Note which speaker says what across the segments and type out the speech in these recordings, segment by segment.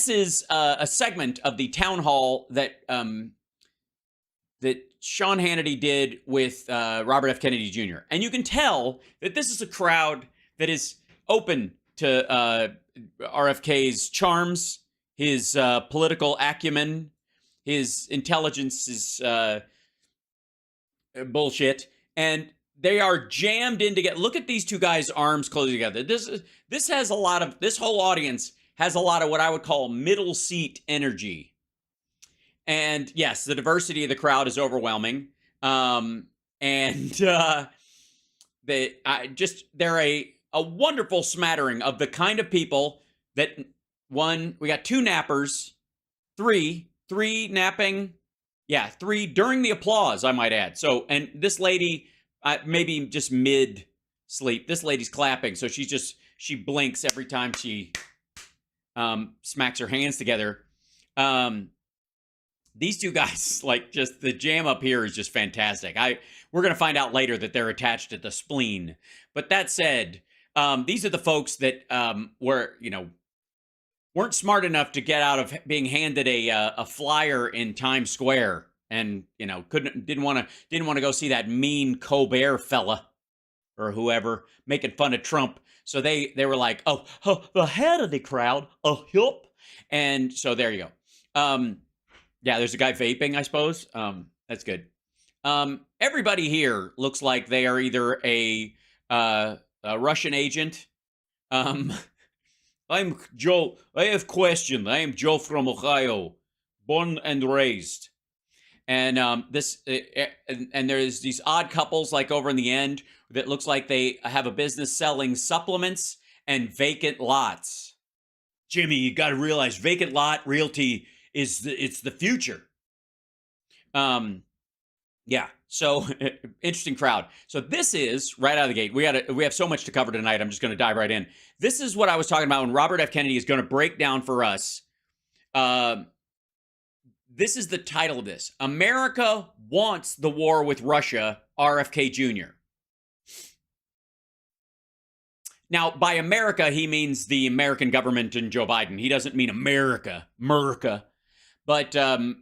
Speaker 1: this is a segment of the town hall that that Sean Hannity did with Robert F. Kennedy Jr. And you can tell that this is a crowd that is open to RFK's charms, his political acumen, his intelligence is bullshit, and they are jammed in together. Look at these two guys' arms close together. This has a lot of, this whole audience has a lot of what I would call middle seat energy. And yes, the diversity of the crowd is overwhelming. They're a wonderful smattering of the kind of people that, we got two nappers, three napping. Yeah, three during the applause, I might add. So, and this lady, maybe just mid sleep, this lady's clapping. So she blinks every time she smacks her hands together. These two guys, like, just the jam up here is just fantastic. We're going to find out later that they're attached at the spleen. But that said, these are the folks that weren't smart enough to get out of being handed a flyer in Times Square, and didn't want to go see that mean Colbert fella or whoever making fun of Trump. So they were like, oh, the head of the crowd, yup. And so there you go. Yeah, there's a guy vaping, I suppose. That's good. Everybody here looks like they are either a Russian agent. I'm Joe. I have question. I am Joe from Ohio, born and raised. And and there's these odd couples like over in the end that looks like they have a business selling supplements and vacant lots. Jimmy, you got to realize vacant lot realty it's the future. Yeah. So interesting crowd. So this is right out of the gate. We have so much to cover tonight. I'm just going to dive right in. This is what I was talking about when Robert F. Kennedy is going to break down for us. This is the title of this. America wants the war with Russia, RFK Jr. Now, by America, he means the American government and Joe Biden. He doesn't mean America. But yeah,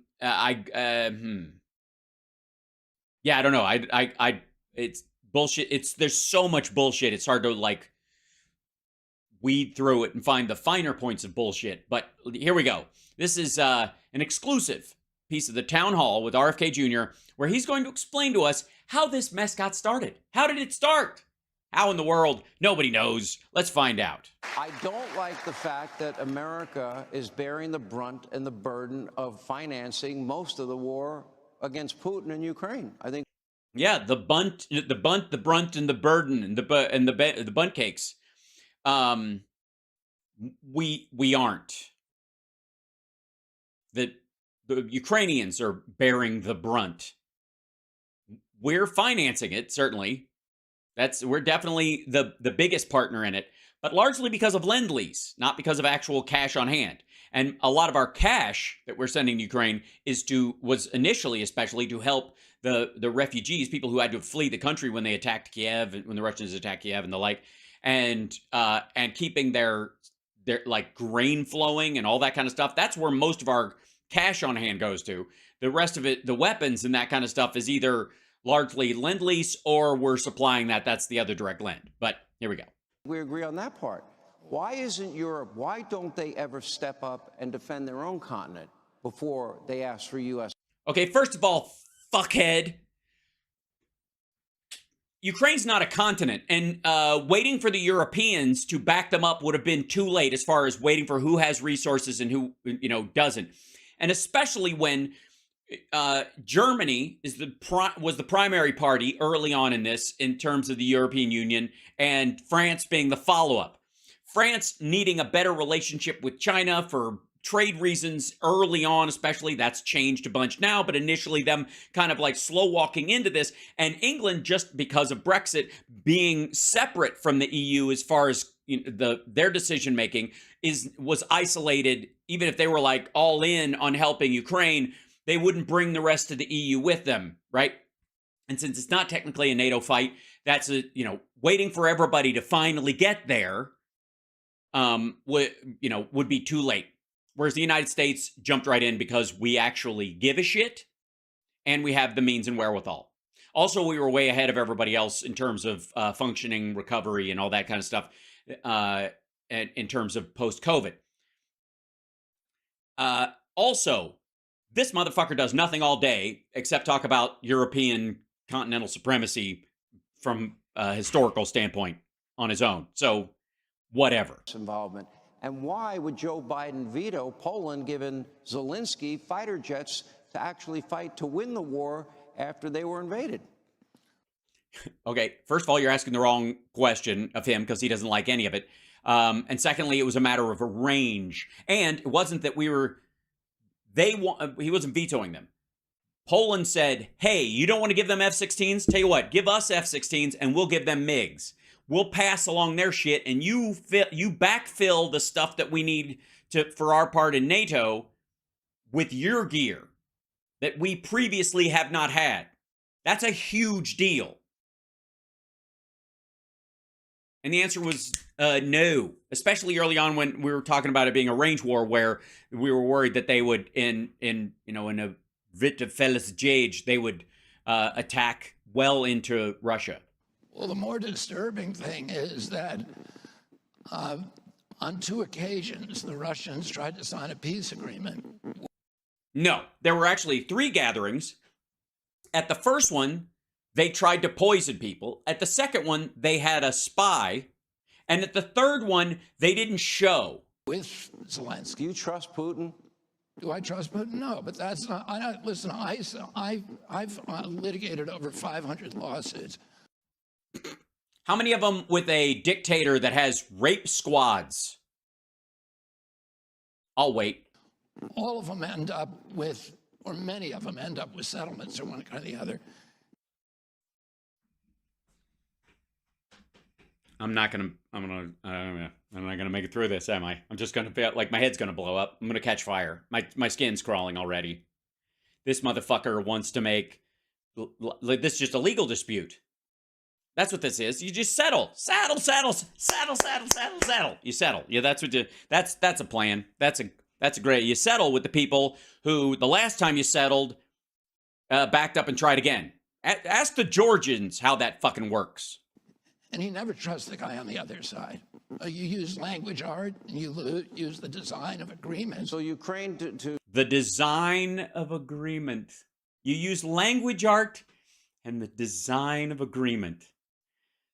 Speaker 1: I don't know. It's bullshit. There's so much bullshit. It's hard to like weed through it and find the finer points of bullshit. But here we go. This is an exclusive piece of the town hall with RFK Jr., where he's going to explain to us how this mess got started. How did it start? How in the world? Nobody knows. Let's find out.
Speaker 2: I don't like the fact that America is bearing the brunt and the burden of financing most of the war against Putin in Ukraine. I think.
Speaker 1: Yeah, the brunt, and the burden, and the bunt cakes. We aren't. The Ukrainians are bearing the brunt. We're financing it, certainly. We're definitely the biggest partner in it, but largely because of Lend-Lease, not because of actual cash on hand. And a lot of our cash that we're sending to Ukraine was initially especially to help the refugees, people who had to flee the country when they attacked Kiev, when the Russians attacked Kiev and the like, and keeping their like grain flowing and all that kind of stuff. That's where most of our cash on hand goes to. The rest of it, the weapons and that kind of stuff, is either largely Lend-Lease or we're supplying that. That's the other direct lend. But here we go.
Speaker 2: We agree on that part. Why isn't Europe, why don't they ever step up and defend their own continent before they ask for U.S.?
Speaker 1: Okay, first of all, fuckhead, Ukraine's not a continent, and waiting for the Europeans to back them up would have been too late as far as waiting for who has resources and who doesn't. And especially when Germany was the primary party early on in this in terms of the European Union, and France being the follow-up. France needing a better relationship with China for trade reasons early on, especially. That's changed a bunch now, but initially them kind of like slow walking into this. And England, just because of Brexit, being separate from the EU as far as their decision making was isolated. Even if they were like all in on helping Ukraine, they wouldn't bring the rest of the EU with them, right? And since it's not technically a NATO fight, that's waiting for everybody to finally get there would be too late. Whereas the United States jumped right in because we actually give a shit and we have the means and wherewithal. Also, we were way ahead of everybody else in terms of functioning, recovery, and all that kind of stuff in terms of post-COVID. Also, this motherfucker does nothing all day except talk about European continental supremacy from a historical standpoint on his own. So, whatever.
Speaker 2: Involvement. And why would Joe Biden veto Poland giving Zelensky fighter jets to actually fight to win the war after they were invaded?
Speaker 1: Okay, first of all, you're asking the wrong question of him because he doesn't like any of it. And secondly, it was a matter of a range. And it wasn't that he wasn't vetoing them. Poland said, hey, you don't want to give them F-16s? Tell you what, give us F-16s and we'll give them MiGs. We'll pass along their shit and you backfill the stuff that we need for our part in NATO with your gear that we previously have not had. That's a huge deal. And the answer was no, especially early on when we were talking about it being a range war where we were worried that they would, in a vit of fellas jage, they would attack well into Russia.
Speaker 3: Well, the more disturbing thing is that on 2 occasions, the Russians tried to sign a peace agreement.
Speaker 1: No, there were actually 3 gatherings. At the first one, they tried to poison people. At the second one, they had a spy. And at the third one, they didn't show.
Speaker 3: With Zelensky.
Speaker 2: Do you trust Putin?
Speaker 3: Do I trust Putin? No, but that's not. Listen, I've litigated over 500 lawsuits.
Speaker 1: How many of them with a dictator that has rape squads? I'll wait.
Speaker 3: All of them end up with, or many of them end up with settlements or one kind or the other.
Speaker 1: I'm not gonna make it through this, am I? I'm just gonna feel like my head's gonna blow up. I'm gonna catch fire. My skin's crawling already. This motherfucker wants to make this just a legal dispute. That's what this is. You just settle. Saddle. You settle. Yeah, that's what that's a plan. That's a great. You settle with the people who the last time you settled backed up and tried again. Ask the Georgians how that fucking works.
Speaker 3: And you never trust the guy on the other side. You use language art, and you use the design of agreement.
Speaker 2: So Ukraine to
Speaker 1: the design of agreement. You use language art and the design of agreement.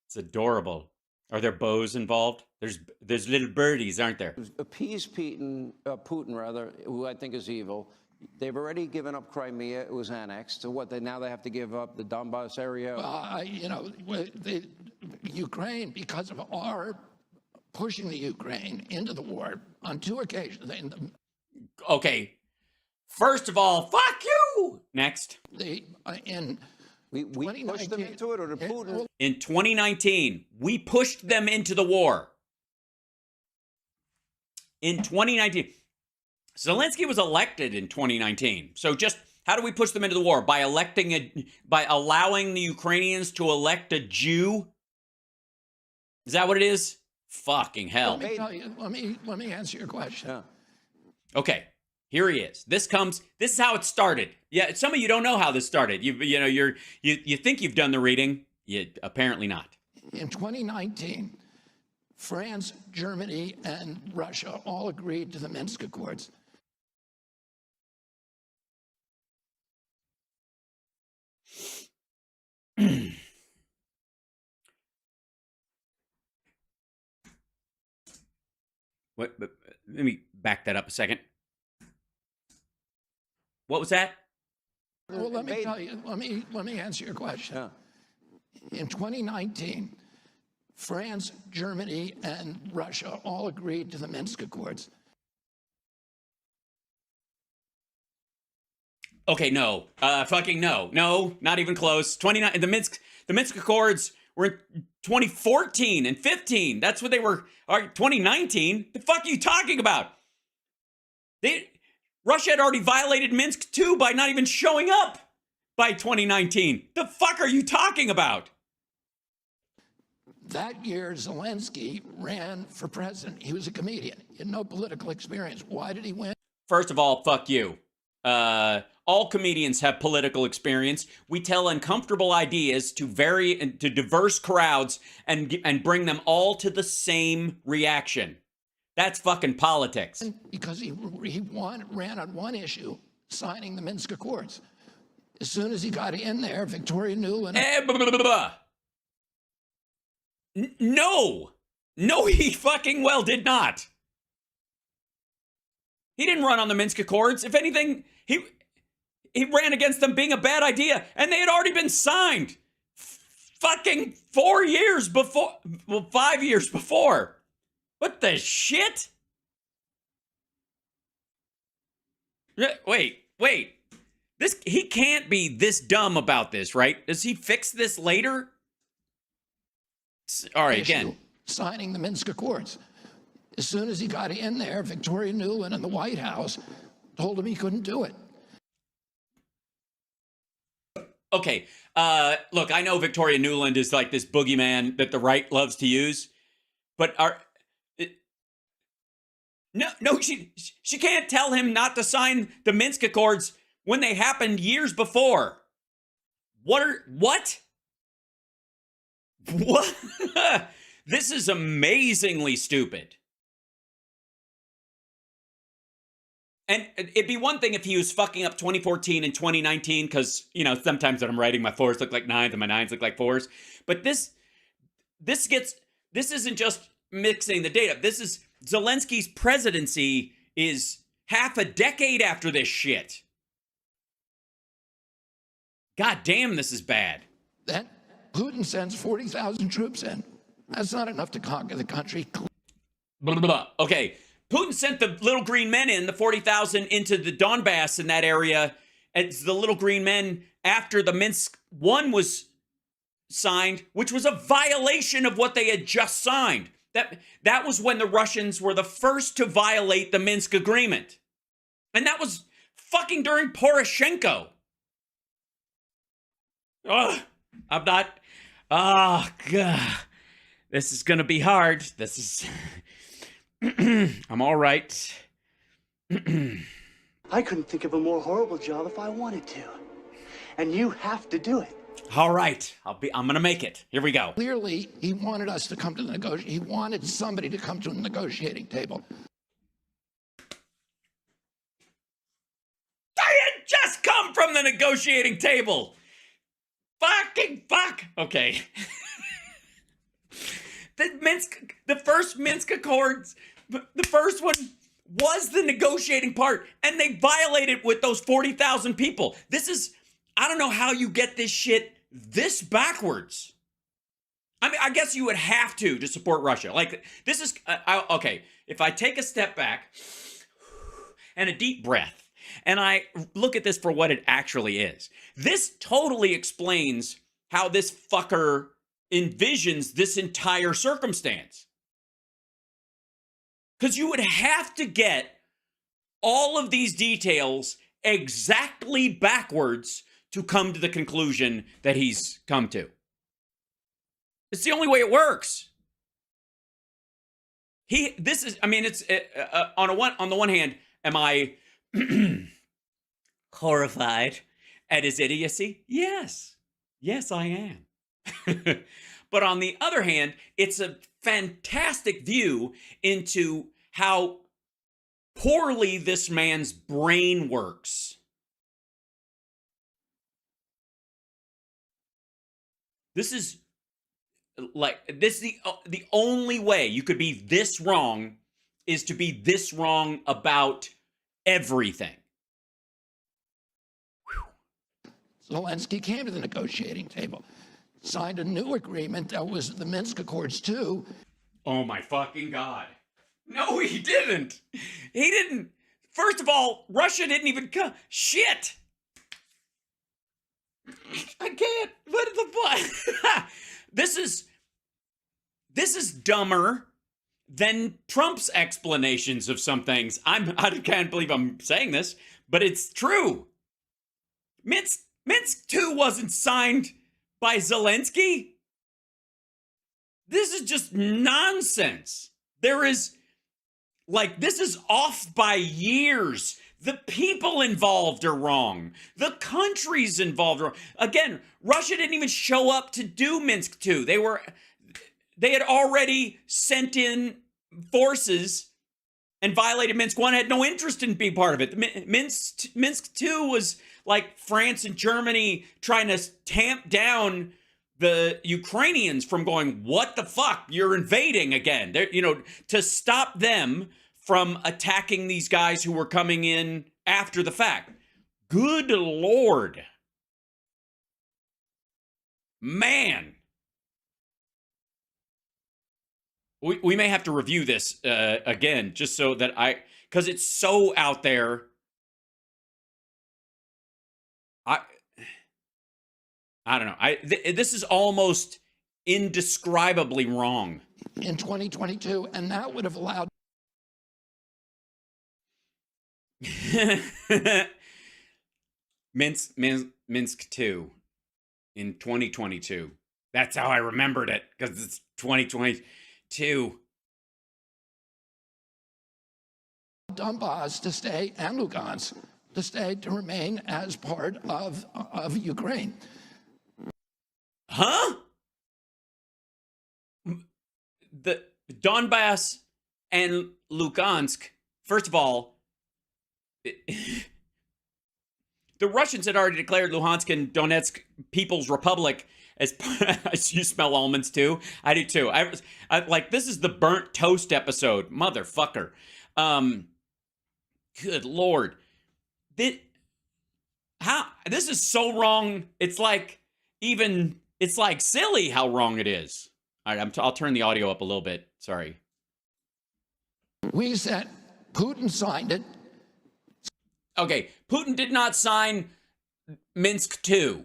Speaker 1: It's adorable. Are there bows involved? There's little birdies, aren't there?
Speaker 2: appease Putin, who I think is evil. They've already given up Crimea. It was annexed. So what? Now they have to give up the Donbass area.
Speaker 3: Ukraine, because of our pushing the Ukraine into the war on 2 occasions.
Speaker 1: Okay. First of all, fuck you. Next.
Speaker 2: We pushed them into it, or did Putin?
Speaker 1: In 2019, we pushed them into the war. In 2019. Zelensky was elected in 2019. So just how do we push them into the war? By allowing the Ukrainians to elect a Jew? Is that what it is? Fucking hell.
Speaker 3: Let me tell you, let me answer your question.
Speaker 2: Yeah.
Speaker 1: Okay. Here he is. This is how it started. Yeah, some of you don't know how this started. You think you've done the reading. Apparently not.
Speaker 3: In 2019, France, Germany, and Russia all agreed to the Minsk Accords.
Speaker 1: Let me back that up a second. What was that?
Speaker 3: Well, let me tell you. Let me answer your question.
Speaker 2: Yeah.
Speaker 3: In 2019, France, Germany, and Russia all agreed to the Minsk Accords.
Speaker 1: Okay, no. Fucking no. No, not even close. 29 the Minsk Accords were in 2014 and 15. That's what they were. 2019? The fuck are you talking about? Russia had already violated Minsk too by not even showing up by 2019. The fuck are you talking about?
Speaker 3: That year, Zelensky ran for president. He was a comedian. He had no political experience. Why did he win?
Speaker 1: First of all, fuck you. All comedians have political experience. We tell uncomfortable ideas to diverse crowds and bring them all to the same reaction. That's fucking politics.
Speaker 3: Because he ran on one issue, signing the Minsk Accords. As soon as he got in there, Victoria Nuland...
Speaker 1: No, he fucking well did not. He didn't run on the Minsk Accords. If anything, he ran against them being a bad idea, and they had already been signed fucking 4 years before, well, 5 years before. What the shit? Wait. He can't be this dumb about this, right? Does he fix this later? All right, again.
Speaker 3: Signing the Minsk Accords. As soon as he got in there, Victoria Nuland and the White House told him he couldn't do it.
Speaker 1: Okay, look, I know Victoria Nuland is like this boogeyman that the right loves to use, but she can't tell him not to sign the Minsk Accords when they happened years before. What? This is amazingly stupid. And it'd be one thing if he was fucking up 2014 and 2019, because, you know, sometimes when I'm writing, my fours look like nines and my nines look like fours. But this isn't just mixing the data. This is Zelensky's presidency is half a decade after this shit. God damn, this is bad.
Speaker 3: Then Putin sends 40,000 troops in. That's not enough to conquer the country.
Speaker 1: Blah, blah, blah. Okay. Putin sent the little green men in, the 40,000 into the Donbass in that area. It's the little green men after the Minsk I was signed, which was a violation of what they had just signed. That was when the Russians were the first to violate the Minsk agreement. And that was fucking during Poroshenko. Ugh, I'm not... Oh, God. This is going to be hard. This is... I'm all right.
Speaker 4: I couldn't think of a more horrible job if I wanted to. And you have to do it.
Speaker 1: All right. I'm going to make it. Here we go.
Speaker 3: Clearly, he wanted us to come to the negotiation. He wanted somebody to come to a negotiating table.
Speaker 1: I had just come from the negotiating table. Fucking fuck. Okay. The first Minsk Accords, the first one was the negotiating part, and they violated with those 40,000 people. I don't know how you get this shit this backwards. I mean, I guess you would have to support Russia. Like, this is, okay, if I take a step back and a deep breath, and I look at this for what it actually is, this totally explains how this fucker envisions this entire circumstance. Because you would have to get all of these details exactly backwards to come to the conclusion that he's come to. It's the only way it works. It's on the one hand, am I horrified at his idiocy? Yes, I am. But on the other hand, it's a fantastic view into how poorly this man's brain works. This is the only way you could be this wrong is to be this wrong about everything.
Speaker 3: Zelensky came to the negotiating table, signed a new agreement that was the Minsk Accords too.
Speaker 1: Oh my fucking God. No, he didn't. He didn't. First of all, Russia didn't even come. Shit. I can't. What the fuck? This is dumber than Trump's explanations of some things. I can't believe I'm saying this, but it's true. Minsk 2 wasn't signed by Zelensky. This is just nonsense. There is, like, this is off by years. The people involved are wrong. The countries involved are wrong. Again, Russia didn't even show up to do Minsk 2. They had already sent in forces and violated Minsk 1, had no interest in being part of it. Minsk 2 was like France and Germany trying to tamp down the Ukrainians from going, what the fuck, you're invading again. To stop them from attacking these guys who were coming in after the fact. Good Lord. Man. We may have to review this again, just so that because it's so out there. I don't know. This is almost indescribably wrong.
Speaker 3: In 2022, and that would have allowed
Speaker 1: Minsk 2 in 2022. That's how I remembered it, because it's 2022.
Speaker 3: Donbass to stay and Lugansk to stay, to remain as part of Ukraine.
Speaker 1: Huh? The Donbass and Lugansk, first of all, the Russians had already declared Luhansk and Donetsk People's Republic as you smell almonds too. I do too. I like, this is the burnt toast episode, motherfucker. Good Lord. This is so wrong. It's like silly how wrong it is. All right, I'll turn the audio up a little bit. Sorry.
Speaker 3: We said Putin signed it.
Speaker 1: Okay, Putin did not sign Minsk 2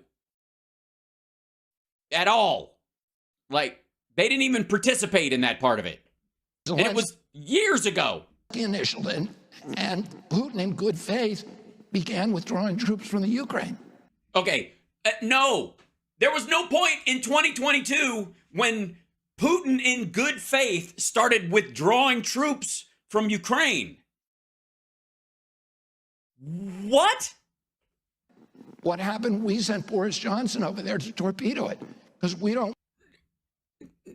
Speaker 1: at all. Like, they didn't even participate in that part of it. And it was years ago.
Speaker 3: Initialed it, and Putin, in good faith, began withdrawing troops from the Ukraine.
Speaker 1: Okay, no. There was no point in 2022 when Putin, in good faith, started withdrawing troops from Ukraine. What?
Speaker 3: What happened? We sent Boris Johnson over there to torpedo it because we don't.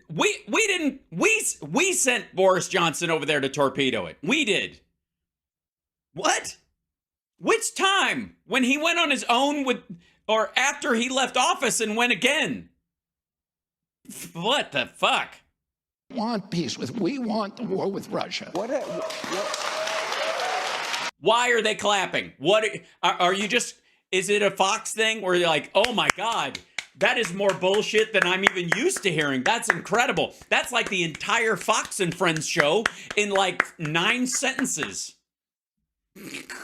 Speaker 1: We sent Boris Johnson over there to torpedo it. We did. What? Which time? When he went on his own or after he left office and went again? What the fuck?
Speaker 3: We want the war with Russia.
Speaker 1: Why are they clapping? What are you just, is it a Fox thing where you're like, oh my God, that is more bullshit than I'm even used to hearing. That's incredible. That's like the entire Fox and Friends show in like 9 sentences.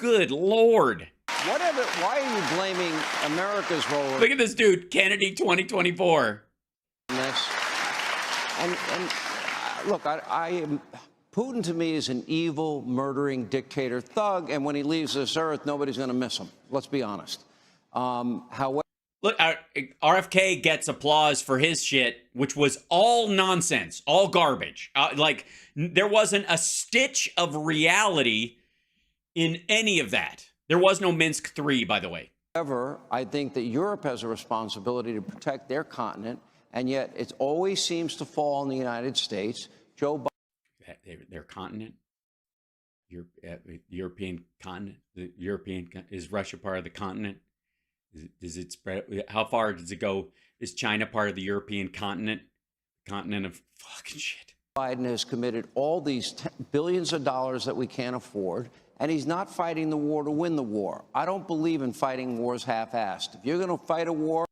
Speaker 1: Good Lord.
Speaker 2: Why are you blaming America's role?
Speaker 1: Look at this dude, Kennedy 2024.
Speaker 2: In this? And look, I am. Putin to me is an evil, murdering dictator thug, and when he leaves this earth, nobody's going to miss him. Let's be honest. However,
Speaker 1: look, RFK gets applause for his shit, which was all nonsense, all garbage. There wasn't a stitch of reality in any of that. There was no Minsk 3, by the way.
Speaker 2: However, I think that Europe has a responsibility to protect their continent, and yet it always seems to fall on the United States. Joe Biden.
Speaker 1: Their continent? European continent? Is Russia part of the continent? Does it spread? How far does it go? Is China part of the European continent? Continent of fucking shit.
Speaker 2: Biden has committed all these billions of dollars that we can't afford, and he's not fighting the war to win the war. I don't believe in fighting wars half-assed. If you're going to fight a war...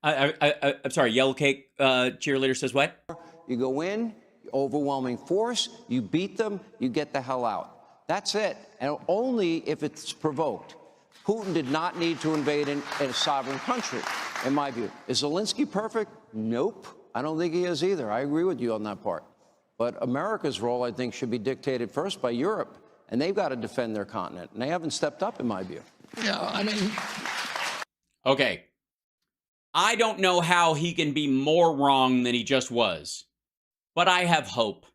Speaker 1: I'm sorry, Yellow Cake cheerleader says what?
Speaker 2: You go in, overwhelming force, you beat them, you get the hell out. That's it. And only if it's provoked. Putin did not need to invade a sovereign country, in my view. Is Zelensky perfect? Nope. I don't think he is either. I agree with you on that part. But America's role, I think, should be dictated first by Europe. And they've got to defend their continent. And they haven't stepped up, in my view.
Speaker 3: Yeah, I mean...
Speaker 1: Okay. I don't know how he can be more wrong than he just was, but I have hope.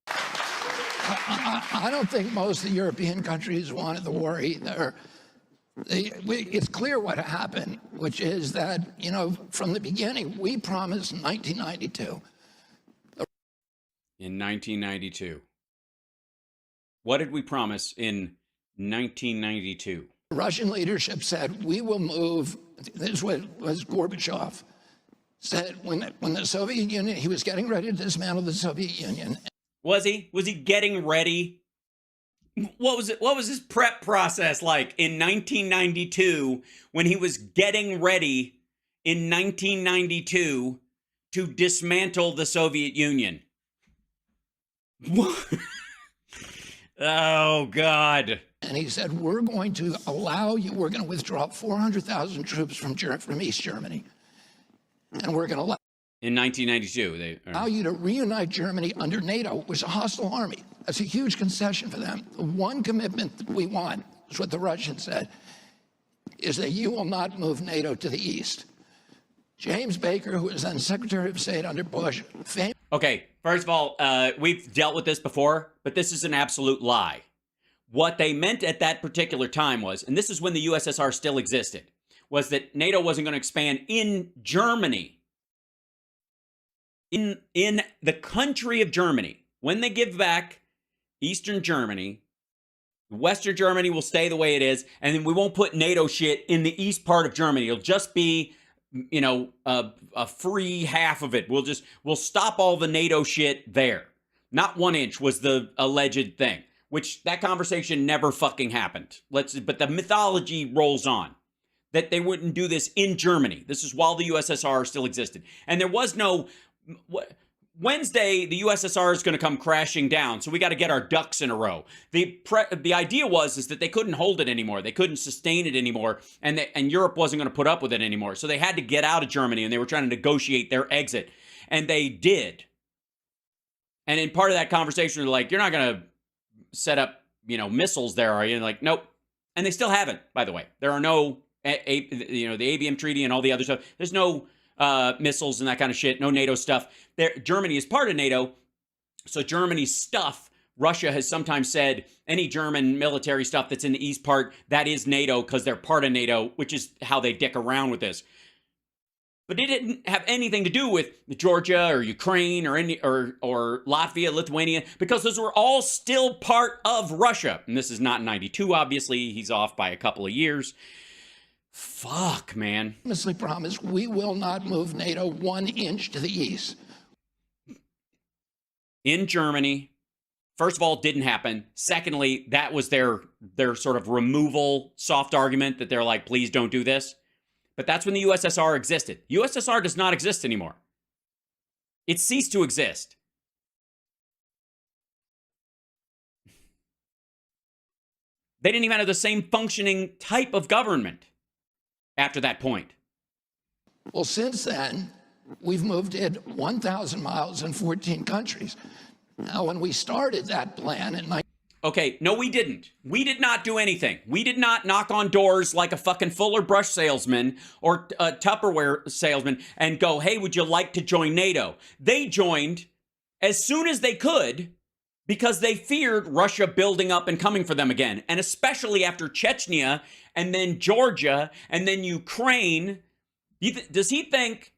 Speaker 3: I don't think most of the European countries wanted the war either. It's clear what happened, which is that, you know, from the beginning, we promised in 1992.
Speaker 1: In 1992. What did we promise in 1992?
Speaker 3: The Russian leadership said, we will move, this was Gorbachev, said when the Soviet Union, he was getting ready to dismantle the Soviet Union.
Speaker 1: Was he? Was he getting ready? What was it? What was his prep process like in 1992 when he was getting ready in 1992 to dismantle the Soviet Union? Oh, God.
Speaker 3: And he said, we're going to allow you, we're going to withdraw 400,000 troops from East Germany. And we're going to
Speaker 1: in 1992,
Speaker 3: allow you to reunite Germany under NATO, which is a hostile army. That's a huge concession for them. The one commitment that we want, is what the Russians said, is that you will not move NATO to the east. James Baker, who was then Secretary of State under Bush,
Speaker 1: Okay, first of all, we've dealt with this before, but this is an absolute lie. What they meant at that particular time was, and this is when the USSR still existed, was that NATO wasn't going to expand in Germany. In the country of Germany. When they give back Eastern Germany, Western Germany will stay the way it is, and then we won't put NATO shit in the east part of Germany. It'll just be, you know, a free half of it. We'll stop all the NATO shit there. Not 1 inch was the alleged thing, which that conversation never fucking happened. But the mythology rolls on that they wouldn't do this in Germany. This is while the USSR still existed. And there was no Wednesday, the USSR is going to come crashing down, so we got to get our ducks in a row. The idea is that they couldn't hold it anymore. They couldn't sustain it anymore, and Europe wasn't going to put up with it anymore. So they had to get out of Germany, and they were trying to negotiate their exit, and they did. And in part of that conversation, they're like, "You're not going to set up, you know, missiles there, are you?" And like, nope. And they still haven't, by the way. There are no, you know, the ABM treaty and all the other stuff. There's no missiles and that kind of shit. No NATO stuff. Germany is part of NATO, so Germany's stuff, Russia has sometimes said any German military stuff that's in the east part, that is NATO because they're part of NATO, which is how they dick around with this. But it didn't have anything to do with Georgia or Ukraine or Latvia, Lithuania, because those were all still part of Russia. And this is not 92, obviously. He's off by a couple of years. Fuck, man.
Speaker 3: Famously promised we will not move NATO 1 inch to the east.
Speaker 1: In Germany, first of all, it didn't happen. Secondly, that was their sort of removal soft argument that they're like, please don't do this. But that's when the USSR existed. USSR does not exist anymore. It ceased to exist. They didn't even have the same functioning type of government after that point.
Speaker 3: Well, since then, we've moved in 1,000 miles in 14 countries. Now, when we started that plan in
Speaker 1: Okay, no, we didn't. We did not do anything. We did not knock on doors like a fucking Fuller brush salesman or a Tupperware salesman and go, hey, would you like to join NATO? They joined as soon as they could because they feared Russia building up and coming for them again. And especially after Chechnya and then Georgia and then Ukraine. Does he think,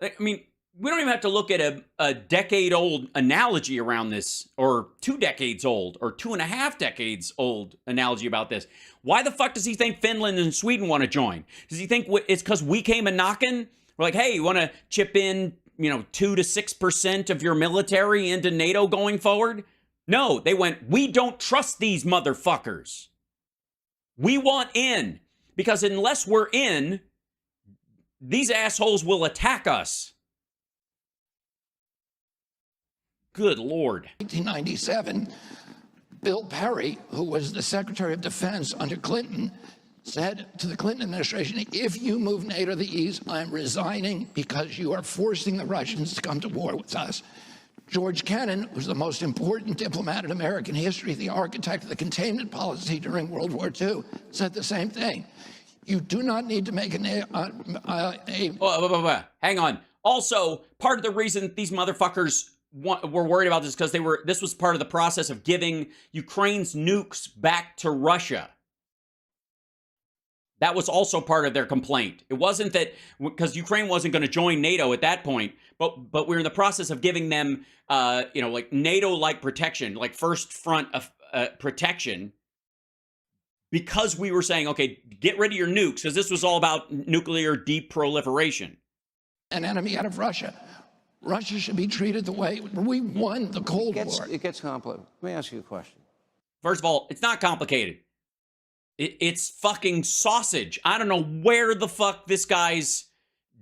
Speaker 1: I mean, we don't even have to look at a decade-old analogy around this, or 2 decades old, or 2.5 decades old analogy about this. Why the fuck does he think Finland and Sweden want to join? Does he think it's because we came a knocking? We're like, hey, you want to chip in, 2 to 6% of your military into NATO going forward? No, they went, we don't trust these motherfuckers. We want in, because unless we're in, these assholes will attack us. Good Lord.
Speaker 3: 1997, Bill Perry, who was the Secretary of Defense under Clinton, said to the Clinton administration, if you move NATO to the east, I'm resigning because you are forcing the Russians to come to war with us. George Kennan was the most important diplomat in American history, the architect of the containment policy during World War II, said the same thing. You do not need to make
Speaker 1: Hang on. Also, part of the reason these motherfuckers were worried about this because this was part of the process of giving Ukraine's nukes back to Russia. That was also part of their complaint. It wasn't that because Ukraine wasn't going to join NATO at that point, but we're in the process of giving them, like NATO-like protection, like first front of protection, because we were saying, okay, get rid of your nukes, because this was all about nuclear deproliferation.
Speaker 3: An enemy out of Russia. Russia should be treated the way we won the Cold War.
Speaker 2: It gets complicated. Let me ask you a question.
Speaker 1: First of all, it's not complicated. It's fucking sausage. I don't know where the fuck this guy's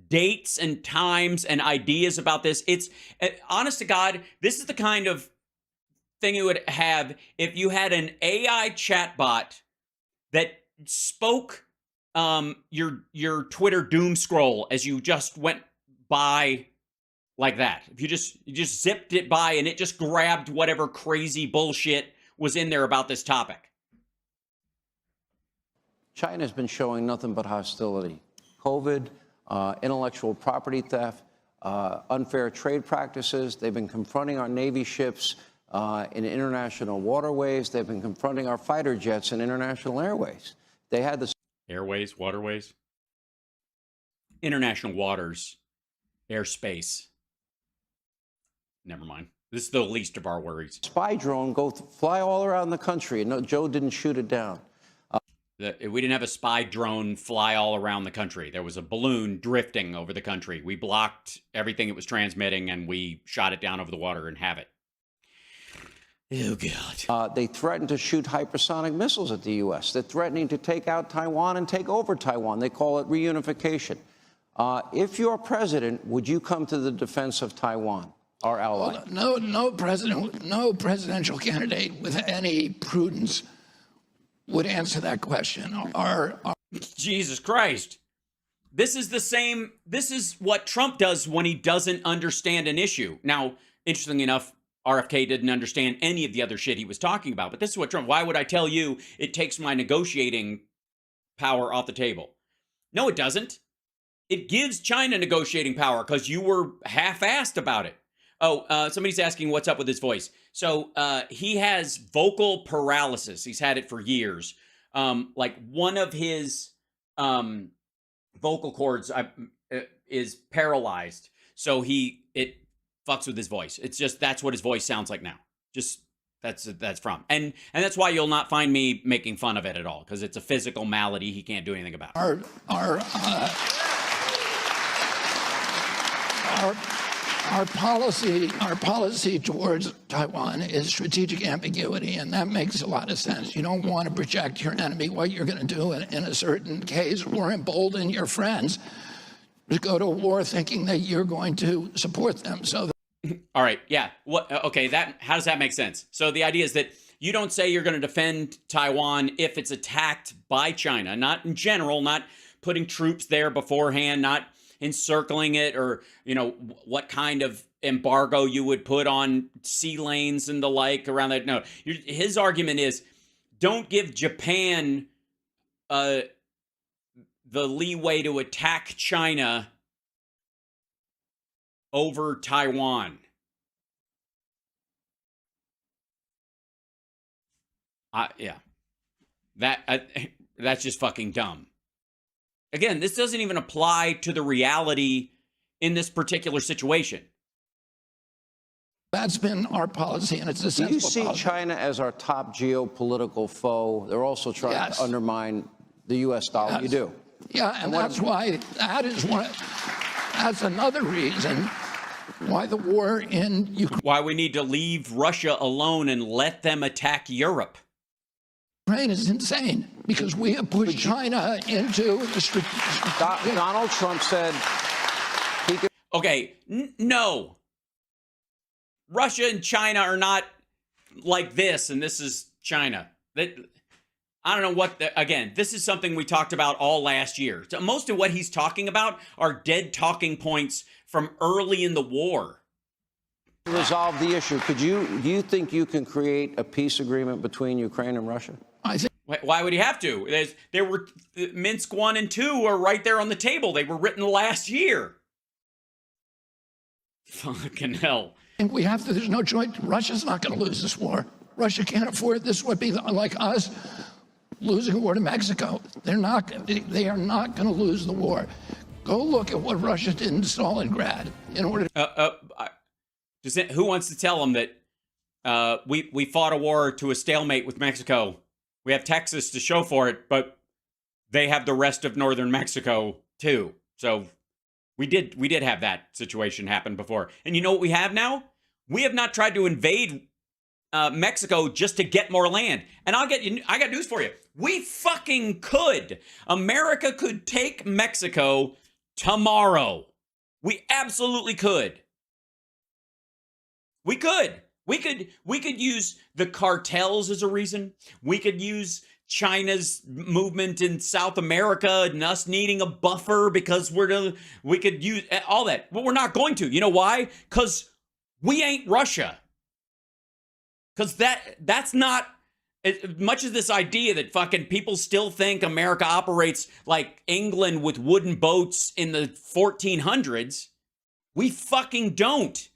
Speaker 1: dates and times and ideas about this. It's honest to God, this is the kind of thing you would have if you had an AI chatbot that spoke your Twitter doom scroll as you just went by like that. If you just zipped it by and it just grabbed whatever crazy bullshit was in there about this topic.
Speaker 2: China's been showing nothing but hostility. COVID, intellectual property theft, unfair trade practices. They've been confronting our Navy ships in international waterways. They've been confronting our fighter jets in international airways. They had the
Speaker 1: airways, waterways, international waters, airspace. Never mind. This is the least of our worries.
Speaker 2: Spy drone fly all around the country, and no, Joe didn't shoot it down.
Speaker 1: We didn't have a spy drone fly all around the country. There was a balloon drifting over the country. We blocked everything it was transmitting, and we shot it down over the water and have it. Oh, God.
Speaker 2: They threatened to shoot hypersonic missiles at the U.S. They're threatening to take out Taiwan and take over Taiwan. They call it reunification. If you're president, would you come to the defense of Taiwan, our ally?
Speaker 3: Well, no presidential candidate with any prudence would answer that question.
Speaker 1: Jesus Christ. This is what Trump does when he doesn't understand an issue. Now, interestingly enough, RFK didn't understand any of the other shit he was talking about, but this is what Trump, why would I tell you it takes my negotiating power off the table? No, it doesn't. It gives China negotiating power because you were half-assed about it. Oh, somebody's asking what's up with his voice. So he has vocal paralysis. He's had it for years. Like one of his vocal cords is paralyzed. So it fucks with his voice. It's just, that's what his voice sounds like now. Just that's from. And that's why you'll not find me making fun of it at all, because it's a physical malady he can't do anything about.
Speaker 3: Our policy towards Taiwan is strategic ambiguity, and that makes a lot of sense. You don't want to project your enemy what you're going to do in a certain case, or embolden your friends to go to war thinking that you're going to support them. So,
Speaker 1: all right, yeah. Okay, how does that make sense? So the idea is that you don't say you're going to defend Taiwan if it's attacked by China, not in general, not putting troops there beforehand, not encircling it, or, what kind of embargo you would put on sea lanes and the like around that. No, his argument is don't give Japan the leeway to attack China over Taiwan. Yeah. That's just fucking dumb. Again, this doesn't even apply to the reality in this particular situation.
Speaker 3: That's been our policy, and it's a sensible policy.
Speaker 2: Do you see China as our top geopolitical foe? They're also trying to undermine the U.S. dollar.
Speaker 3: Yes.
Speaker 2: You do.
Speaker 3: Yeah, and that's why that's another reason why the war in Ukraine.
Speaker 1: Why we need to leave Russia alone and let them attack Europe.
Speaker 3: Ukraine is insane because we have pushed China into the
Speaker 2: Donald Trump said he could.
Speaker 1: Okay, no. Russia and China are not like this, and this is China. I don't know what, again, this is something we talked about all last year. So most of what he's talking about are dead talking points from early in the war.
Speaker 2: Resolve the issue. Do you think you can create a peace agreement between Ukraine and Russia?
Speaker 3: I think
Speaker 1: Why would he have to? There were Minsk 1 and 2 are right there on the table. They were written last year. Fucking hell.
Speaker 3: And we have to, there's no choice. Russia's not going to lose this war. Russia can't afford it. This would be like us losing a war to Mexico. They are not going to lose the war. Go look at what Russia did in Stalingrad in order to...
Speaker 1: Who wants to tell them that we fought a war to a stalemate with Mexico? We have Texas to show for it, but they have the rest of northern Mexico too. So we did have that situation happen before. And you know what we have now? We have not tried to invade Mexico just to get more land. And I got news for you. We fucking could. America could take Mexico tomorrow. We absolutely could. We could. We could use the cartels as a reason. We could use China's movement in South America and us needing a buffer because we could use all that. But we're not going to. You know why? Because we ain't Russia. Because that's not, as much as this idea that fucking people still think America operates like England with wooden boats in the 1400s, we fucking don't.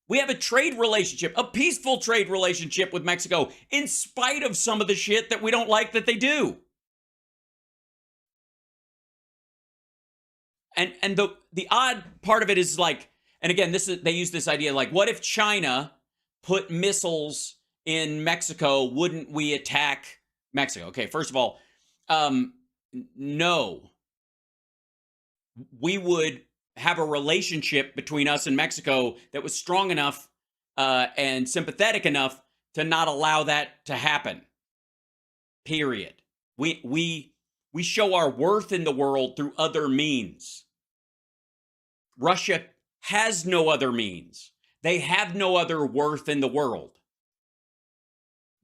Speaker 1: We have a trade relationship, a peaceful trade relationship with Mexico, in spite of some of the shit that we don't like that they do. And the odd part of it is like, and again, they use this idea like, what if China put missiles in Mexico? Wouldn't we attack Mexico? Okay, first of all, no. We would have a relationship between us and Mexico that was strong enough and sympathetic enough to not allow that to happen. Period. We show our worth in the world through other means. Russia has no other means. They have no other worth in the world.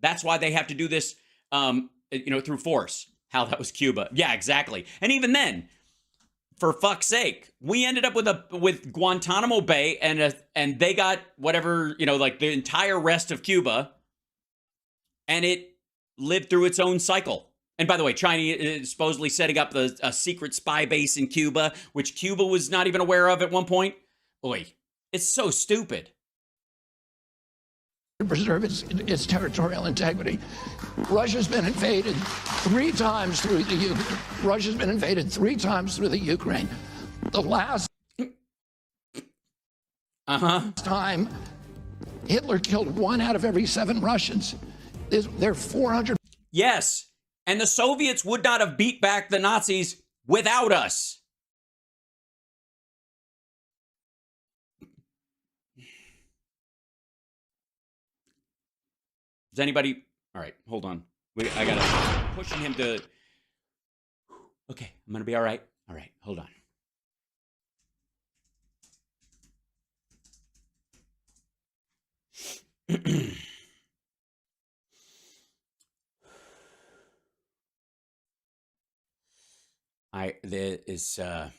Speaker 1: That's why they have to do this, through force. How that was Cuba. Yeah, exactly. And even then, for fuck's sake, we ended up with Guantanamo Bay, and they got whatever, like the entire rest of Cuba, and it lived through its own cycle. And by the way, China is supposedly setting up a secret spy base in Cuba, which Cuba was not even aware of at one point. Boy, it's so stupid.
Speaker 3: To preserve its territorial integrity. Russia's been invaded 3 times through the Ukraine. Russia's been invaded 3 times through the Ukraine. The last time, Hitler killed 1 out of every 7 Russians. There are 400.
Speaker 1: Yes, and the Soviets would not have beat back the Nazis without us. Does anybody... All right, hold on. I gotta... pushing him to... Okay, I'm gonna be all right. All right, hold on. There is... Let's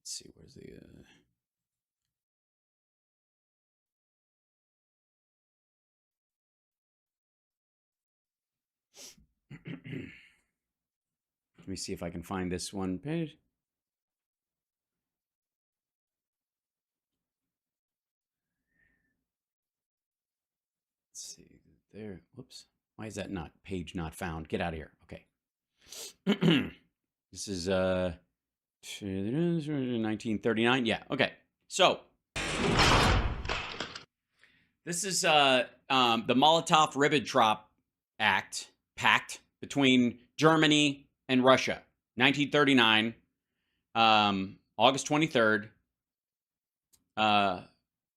Speaker 1: see, where's the... Let me see if I can find this one page. Let's see. There. Whoops. Why is that page not found? Get out of here. Okay. This is 1939. Yeah. Okay. So this is the Molotov-Ribbentrop pact between Germany and Russia, 1939, August 23rd.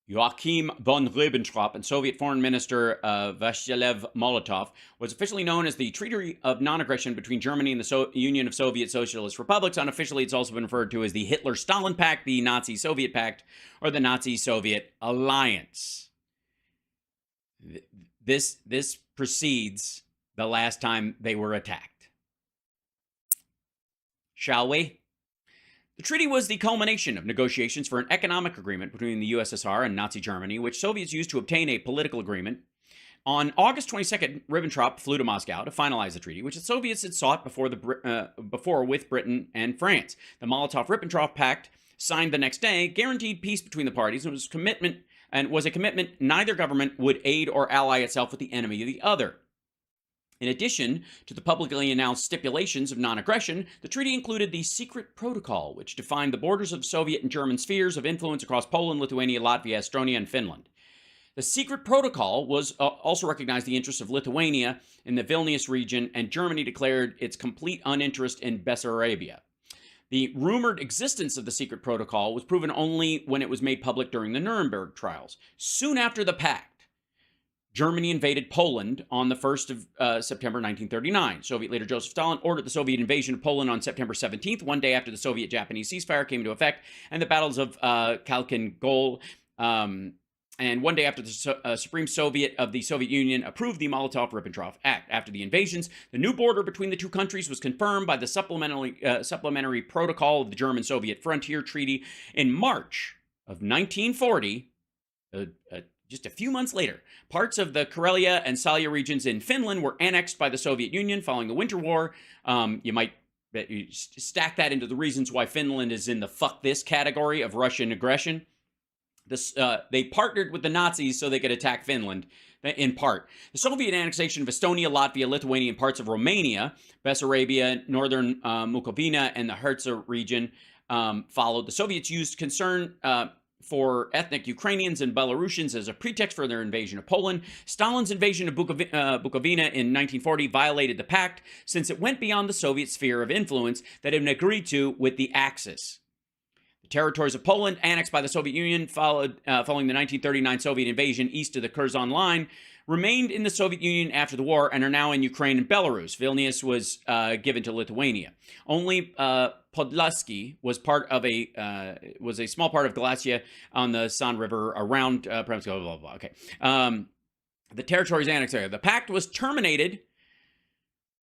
Speaker 1: Joachim von Ribbentrop and Soviet Foreign Minister Vyacheslav Molotov was officially known as the Treaty of Non-Aggression between Germany and the Union of Soviet Socialist Republics. Unofficially, it's also been referred to as the Hitler-Stalin Pact, the Nazi-Soviet Pact, or the Nazi-Soviet Alliance. This precedes the last time they were attacked. Shall we? The treaty was the culmination of negotiations for an economic agreement between the USSR and Nazi Germany, which Soviets used to obtain a political agreement. On August 22nd, Ribbentrop flew to Moscow to finalize the treaty, which the Soviets had sought before with Britain and France. The Molotov-Ribbentrop Pact, signed the next day, guaranteed peace between the parties and was a commitment neither government would aid or ally itself with the enemy of the other. In addition to the publicly announced stipulations of non-aggression, the treaty included the secret protocol, which defined the borders of Soviet and German spheres of influence across Poland, Lithuania, Latvia, Estonia, and Finland. The secret protocol was also recognized the interests of Lithuania in the Vilnius region, and Germany declared its complete uninterest in Bessarabia. The rumored existence of the secret protocol was proven only when it was made public during the Nuremberg trials. Soon after the pact, Germany invaded Poland on the 1st of September 1939. Soviet leader Joseph Stalin ordered the Soviet invasion of Poland on September 17th, one day after the Soviet-Japanese ceasefire came into effect, and the battles of Khalkhin Gol, and one day after the Supreme Soviet of the Soviet Union approved the Molotov-Ribbentrop Act. After the invasions, the new border between the two countries was confirmed by the supplementary protocol of the German-Soviet Frontier Treaty in March of 1940, just a few months later. Parts of the Karelia and Salya regions in Finland were annexed by the Soviet Union following the Winter War. You might stack that into the reasons why Finland is in the fuck this category of Russian aggression. They partnered with the Nazis so they could attack Finland, in part. The Soviet annexation of Estonia, Latvia, Lithuania, and parts of Romania, Bessarabia, northern Bukovina, and the Herzegovina region followed. The Soviets used concern for ethnic Ukrainians and Belarusians as a pretext for their invasion of Poland. Stalin's invasion of Bukovina in 1940 violated the pact, since it went beyond the Soviet sphere of influence that had been agreed to with the Axis. The territories of Poland, annexed by the Soviet Union following the 1939 Soviet invasion east of the Curzon Line, remained in the Soviet Union after the war and are now in Ukraine and Belarus. Vilnius was given to Lithuania. Only Podlaski was a small part of Galicia on the San River around blah, blah, blah. Okay. The territories annexed there. The pact was terminated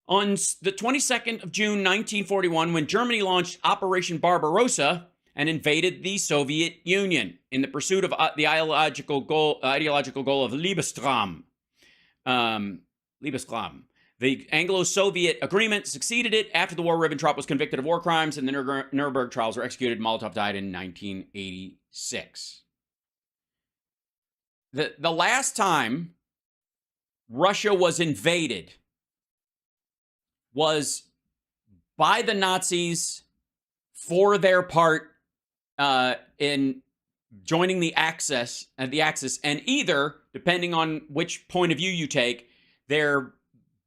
Speaker 1: on the 22nd of June 1941 when Germany launched Operation Barbarossa and invaded the Soviet Union in the pursuit of the ideological goal of Liebestraum. The Anglo-Soviet agreement succeeded it. After the war, Ribbentrop was convicted of war crimes, and the Nuremberg trials were executed. Molotov died in 1986. The last time Russia was invaded was by the Nazis for their part in joining the Axis, and either, depending on which point of view you take, they're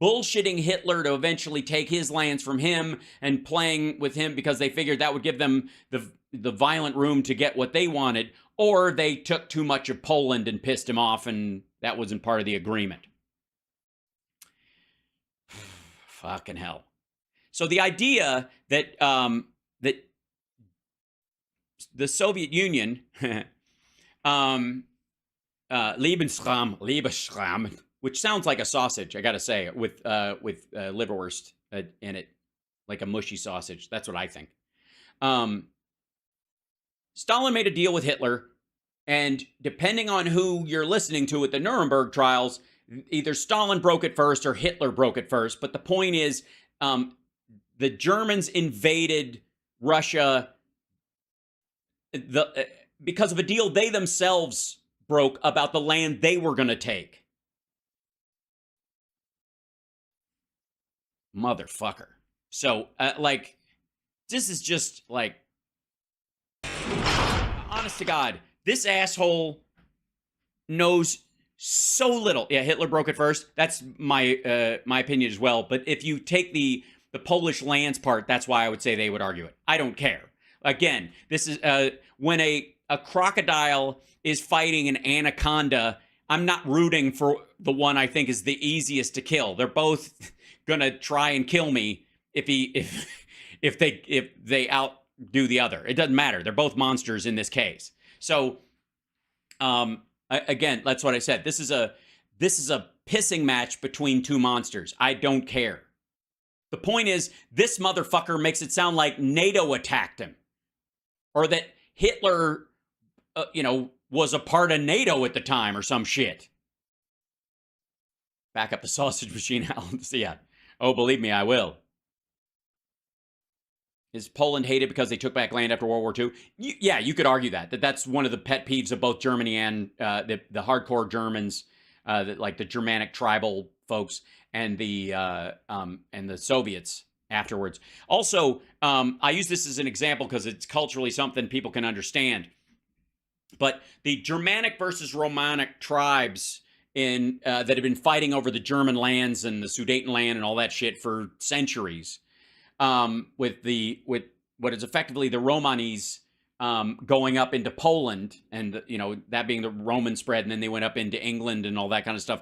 Speaker 1: bullshitting Hitler to eventually take his lands from him and playing with him because they figured that would give them the violent room to get what they wanted, or they took too much of Poland and pissed him off, and that wasn't part of the agreement. Fucking hell. So the idea that that the Soviet Union, Lebensraum, which sounds like a sausage, I gotta say, with liverwurst in it, like a mushy sausage. That's what I think. Stalin made a deal with Hitler, and depending on who you're listening to at the Nuremberg trials, either Stalin broke it first or Hitler broke it first. But the point is, the Germans invaded Russia because of a deal they themselves broke about the land they were going to take. Motherfucker. So, this is just, honest to God, this asshole knows so little. Yeah, Hitler broke it first. That's my opinion as well. But if you take the Polish lands part, that's why I would say they would argue it. I don't care. Again, this is when a crocodile is fighting an anaconda, I'm not rooting for the one I think is the easiest to kill. They're both gonna try and kill me if they outdo the other. It doesn't matter. They're both monsters in this case. So, again, that's what I said. This is a pissing match between two monsters. I don't care. The point is, this motherfucker makes it sound like NATO attacked him. or that Hitler, was a part of NATO at the time or some shit. Back up the sausage machine, Alan. Yeah. Oh, believe me, I will. Is Poland hated because they took back land after World War II? Yeah, you could argue that's one of the pet peeves of both Germany and the hardcore Germans, like the Germanic tribal folks and the Soviets afterwards. Also, I use this as an example because it's culturally something people can understand. But the Germanic versus Romanic tribes that have been fighting over the German lands and the Sudetenland and all that shit for centuries, with what is effectively the Romanis going up into Poland, and that being the Roman spread, and then they went up into England and all that kind of stuff.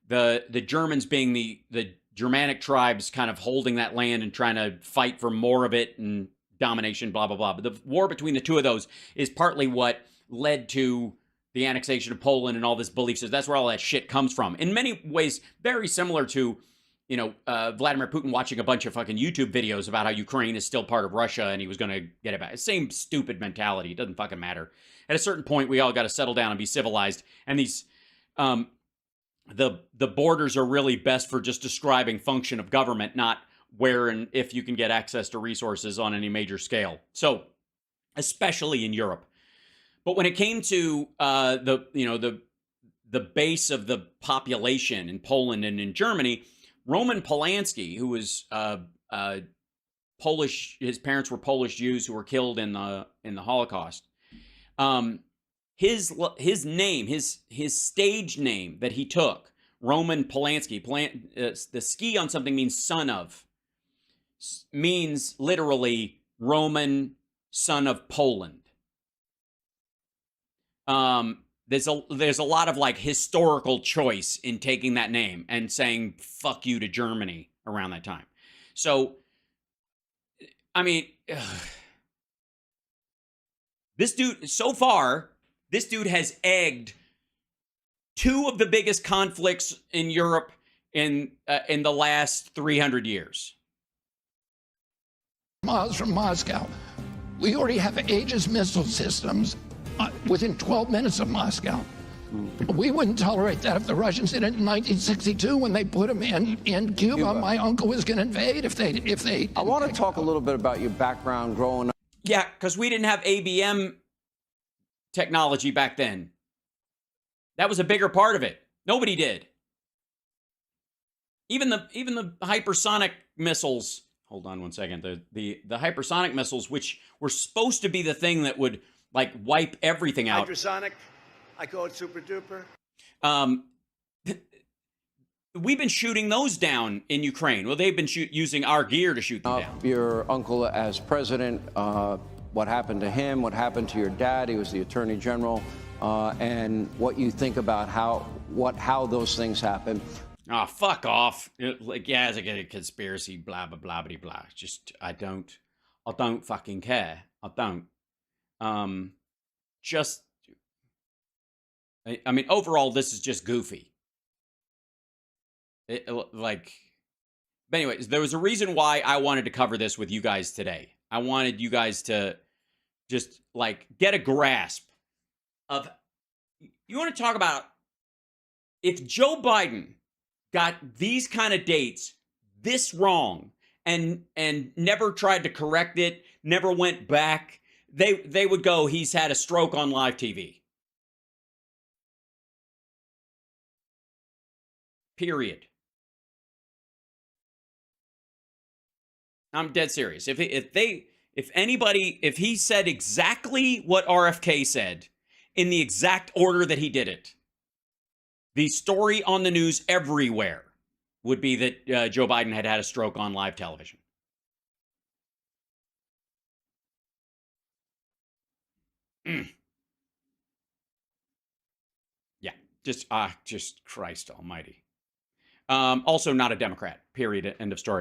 Speaker 1: The Germans being the Germanic tribes kind of holding that land and trying to fight for more of it and domination, blah, blah, blah. But the war between the two of those is partly what led to the annexation of Poland and all this belief system. That's where all that shit comes from. In many ways, very similar to, Vladimir Putin watching a bunch of fucking YouTube videos about how Ukraine is still part of Russia and he was going to get it back. Same stupid mentality. It doesn't fucking matter. At a certain point, we all got to settle down and be civilized. And these, the borders are really best for just describing function of government, not where and if you can get access to resources on any major scale. So, especially in Europe. But when it came to the base of the population in Poland and in Germany, Roman Polanski, who was Polish, his parents were Polish Jews who were killed in the Holocaust. His name, his stage name that he took, Roman Polanski, the ski on something means son of, means literally Roman son of Poland. There's a lot of like historical choice in taking that name and saying fuck you to Germany around that time. So, I mean, this dude has egged two of the biggest conflicts in Europe in the last 300 years.
Speaker 3: Miles from Moscow, we already have Aegis missile systems within 12 minutes of Moscow. We wouldn't tolerate that if the Russians did it in 1962 when they put them in Cuba. My uncle was going to invade if they.
Speaker 2: I want to talk a little bit about your background growing up.
Speaker 1: Yeah, because we didn't have ABM technology back then. That was a bigger part of it. Nobody did. Even the hypersonic missiles. Hold on one second. The hypersonic missiles, which were supposed to be the thing that would like wipe everything out.
Speaker 5: Hypersonic, I call it super duper.
Speaker 1: We've been shooting those down in Ukraine. Well, they've been using our gear to shoot them down.
Speaker 2: Your uncle as president, what happened to him, what happened to your dad, he was the attorney general, and what you think about how those things happen.
Speaker 1: Oh, fuck off. It's like a conspiracy, blah, blah, blah, blah, blah. Just, I don't fucking care. I don't. I mean, overall, this is just goofy. But anyways, there was a reason why I wanted to cover this with you guys today. I wanted you guys to just get a grasp of, you want to talk about if Joe Biden got these kind of dates this wrong and never tried to correct it, never went back, they would go, he's had a stroke on live TV. Period. I'm dead serious. If he said exactly what RFK said in the exact order that he did it, the story on the news everywhere would be that Joe Biden had a stroke on live television. Yeah, just Christ almighty. Also not a Democrat, period, end of story.